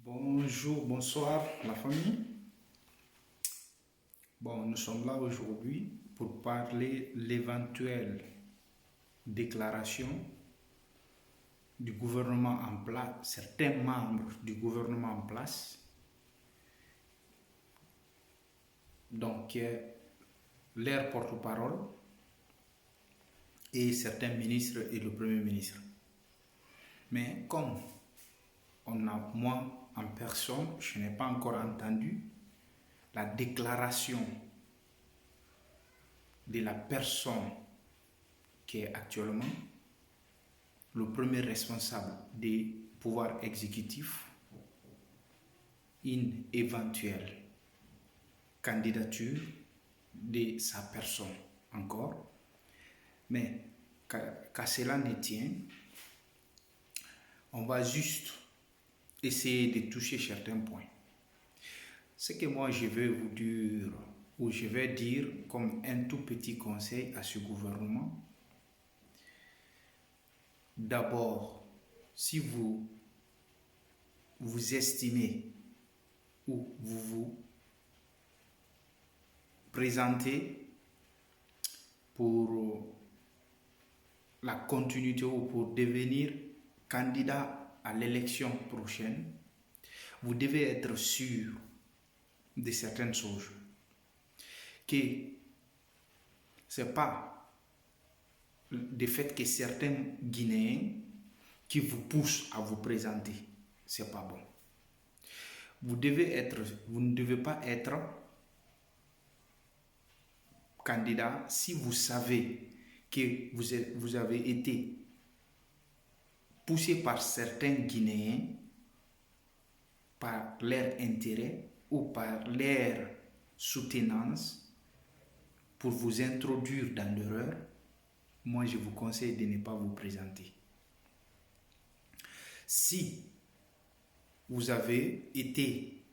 Bonjour, bonsoir la famille. Bon, nous sommes là aujourd'hui pour parler de l'éventuelle déclaration du gouvernement en place, certains membres du gouvernement en place, donc leur porte-parole et certains ministres et le Premier ministre. Mais comme moi en personne, je n'ai pas encore entendu la déclaration de la personne qui est actuellement le premier responsable des pouvoirs exécutifs, une éventuelle candidature de sa personne encore. Mais qu'à cela ne tient, on va juste essayer de toucher certains points. Ce que moi je vais vous dire, ou je vais dire comme un tout petit conseil à ce gouvernement, d'abord, si vous estimez ou vous vous présentez pour la continuité ou pour devenir candidat à l'élection prochaine, vous devez être sûr de certaines choses. Que ce n'est pas le fait que certains Guinéens qui vous poussent à vous présenter. Ce n'est pas bon. Vous ne devez pas être candidat si vous savez que vous avez été poussé par certains Guinéens par leur intérêt ou par leur soutenance pour vous introduire dans l'erreur. Moi, je vous conseille de ne pas vous présenter. Si vous avez été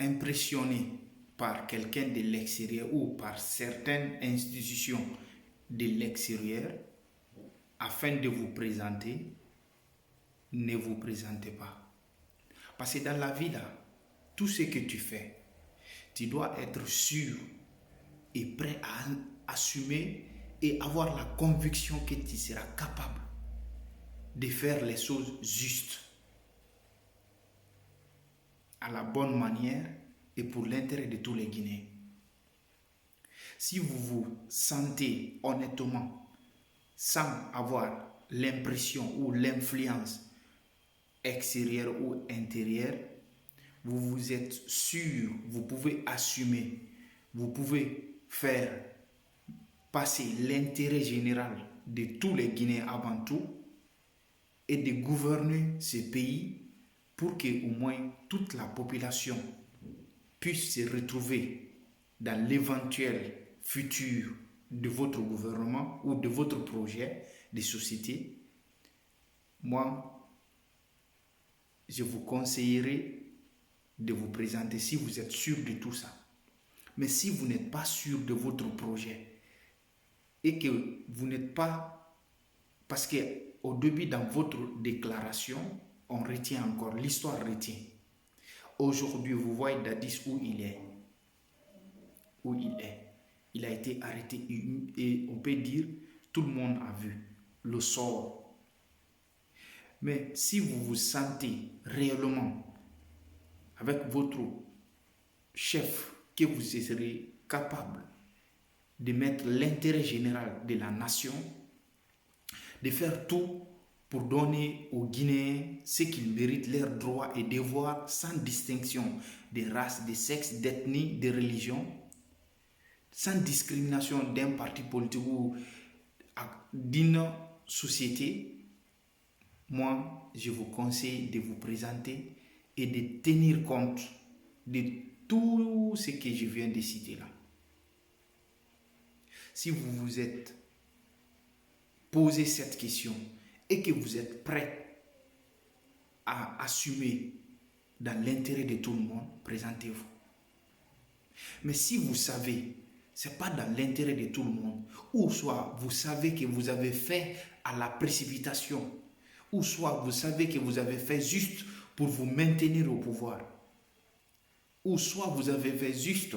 impressionné par quelqu'un de l'extérieur ou par certaines institutions de l'extérieur afin de vous présenter, ne vous présentez pas. Parce que dans la vie, là, tout ce que tu fais, tu dois être sûr et prêt à assumer et avoir la conviction que tu seras capable de faire les choses justes, à la bonne manière et pour l'intérêt de tous les Guinéens. Si vous vous sentez honnêtement, sans avoir l'impression ou l'influence extérieure ou intérieure, vous êtes sûr, vous pouvez assumer, vous pouvez faire passer l'intérêt général de tous les Guinéens avant tout et de gouverner ce pays pour que au moins toute la population puisse se retrouver dans l'éventuel futur de votre gouvernement ou de votre projet de société. Moi, je vous conseillerais de vous présenter si vous êtes sûr de tout ça. Mais si vous n'êtes pas sûr de votre projet et que vous n'êtes pas... Parce qu'au début, dans votre déclaration, on retient encore, l'histoire retient. Aujourd'hui, vous voyez Dadis où il est. Où il est. Il a été arrêté et on peut dire, tout le monde a vu le sort. Mais si vous vous sentez réellement avec votre chef que vous serez capable de mettre l'intérêt général de la nation, de faire tout pour donner aux Guinéens ce qu'ils méritent, leurs droits et devoirs sans distinction de race, de sexe, d'ethnie, de religion, sans discrimination d'un parti politique ou d'une société, moi, je vous conseille de vous présenter et de tenir compte de tout ce que je viens de citer là. Si vous vous êtes posé cette question et que vous êtes prêt à assumer dans l'intérêt de tout le monde, présentez-vous. Mais si vous savez, ce n'est pas dans l'intérêt de tout le monde, ou soit vous savez que vous avez fait à la précipitation, ou soit vous savez que vous avez fait juste pour vous maintenir au pouvoir. Ou soit vous avez fait juste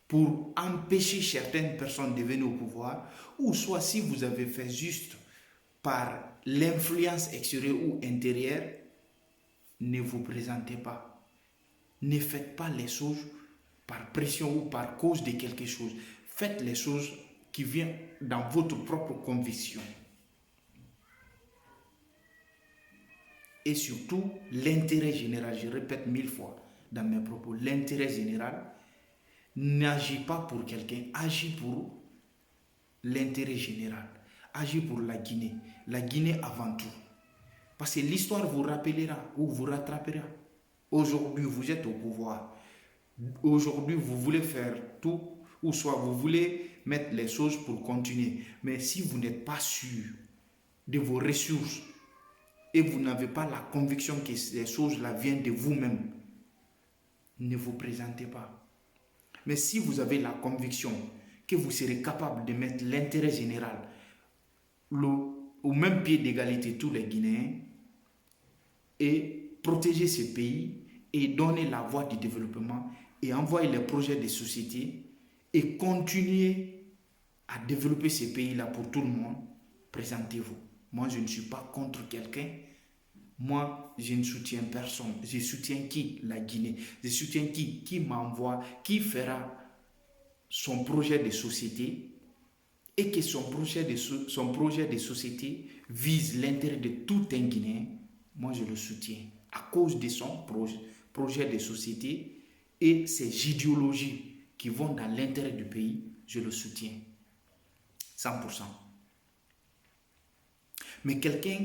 pour empêcher certaines personnes de venir au pouvoir, ou soit si vous avez fait juste par l'influence extérieure ou intérieure, ne vous présentez pas. Ne faites pas les choses par pression ou par cause de quelque chose. Faites les choses qui viennent dans votre propre conviction. Et surtout, l'intérêt général, je répète 1000 fois dans mes propos, l'intérêt général, n'agis pas pour quelqu'un, agis pour l'intérêt général. Agis pour la Guinée. La Guinée avant tout. Parce que l'histoire vous rappellera ou vous rattrapera. Aujourd'hui, vous êtes au pouvoir. Aujourd'hui, vous voulez faire tout, ou soit vous voulez mettre les choses pour continuer. Mais si vous n'êtes pas sûr de vos ressources et vous n'avez pas la conviction que ces choses-là viennent de vous-même, ne vous présentez pas. Mais si vous avez la conviction que vous serez capable de mettre l'intérêt général au même pied d'égalité tous les Guinéens et protéger ces pays et donner la voie du développement et envoyer les projets de société et continuer à développer ces pays-là pour tout le monde, présentez-vous. Moi, je ne suis pas contre quelqu'un. Moi, je ne soutiens personne. Je soutiens qui? La Guinée. Je soutiens qui? Qui m'envoie, qui fera son projet de société et que son projet de société vise l'intérêt de tout un Guinéen. Moi, je le soutiens à cause de son projet de société et ses idéologies qui vont dans l'intérêt du pays. Je le soutiens 100%. Mais quelqu'un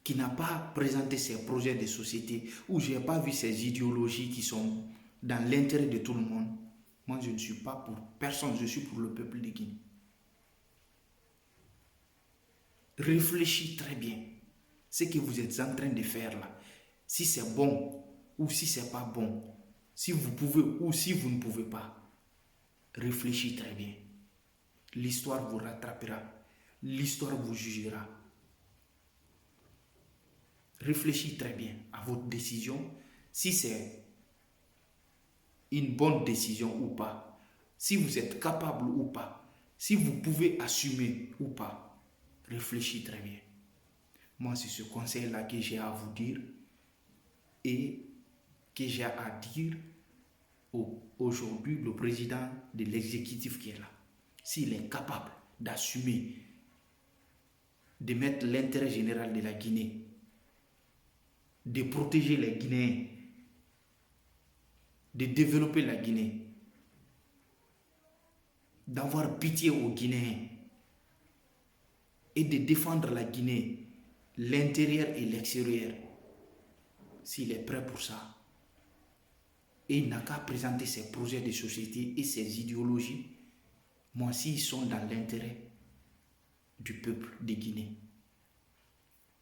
qui n'a pas présenté ses projets de société ou je n'ai pas vu ses idéologies qui sont dans l'intérêt de tout le monde, moi je ne suis pas pour personne, je suis pour le peuple de Guinée. Réfléchissez très bien ce que vous êtes en train de faire là, si c'est bon ou si c'est pas bon, si vous pouvez ou si vous ne pouvez pas. Réfléchissez très bien. L'histoire vous rattrapera, l'histoire vous jugera. Réfléchissez très bien à votre décision, si c'est une bonne décision ou pas, si vous êtes capable ou pas, si vous pouvez assumer ou pas. Réfléchissez très bien. Moi, c'est ce conseil-là que j'ai à vous dire et que j'ai à dire aujourd'hui le président de l'exécutif qui est là. S'il est capable d'assumer, de mettre l'intérêt général de la Guinée, de protéger les Guinéens, de développer la Guinée, d'avoir pitié aux Guinéens et de défendre la Guinée, l'intérieur et l'extérieur, s'il est prêt pour ça, et il n'a qu'à présenter ses projets de société et ses idéologies, moi, s'ils sont dans l'intérêt du peuple de Guinée,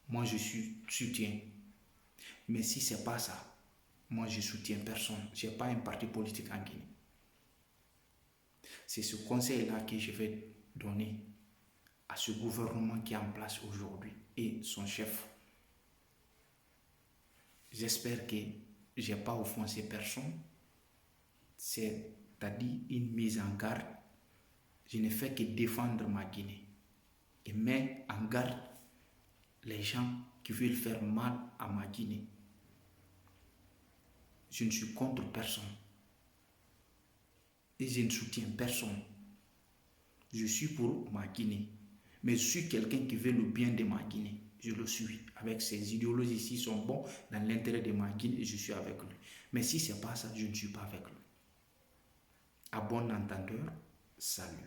moi, je soutiens. Mais si ce n'est pas ça, moi, je soutiens personne. Je n'ai pas un parti politique en Guinée. C'est ce conseil-là que je vais donner à ce gouvernement qui est en place aujourd'hui et son chef. J'espère que je n'ai pas offensé personne. C'est-à-dire une mise en garde. Je ne fais que défendre ma Guinée et mettre en garde les gens qui veulent faire mal à ma Guinée. Je ne suis contre personne et je ne soutiens personne. Je suis pour ma Guinée, mais je suis quelqu'un qui veut le bien de ma Guinée. Je le suis avec ses idéologies. S'ils sont bons dans l'intérêt de ma Guinée, je suis avec lui. Mais si ce n'est pas ça, je ne suis pas avec lui. À bon entendeur, salut.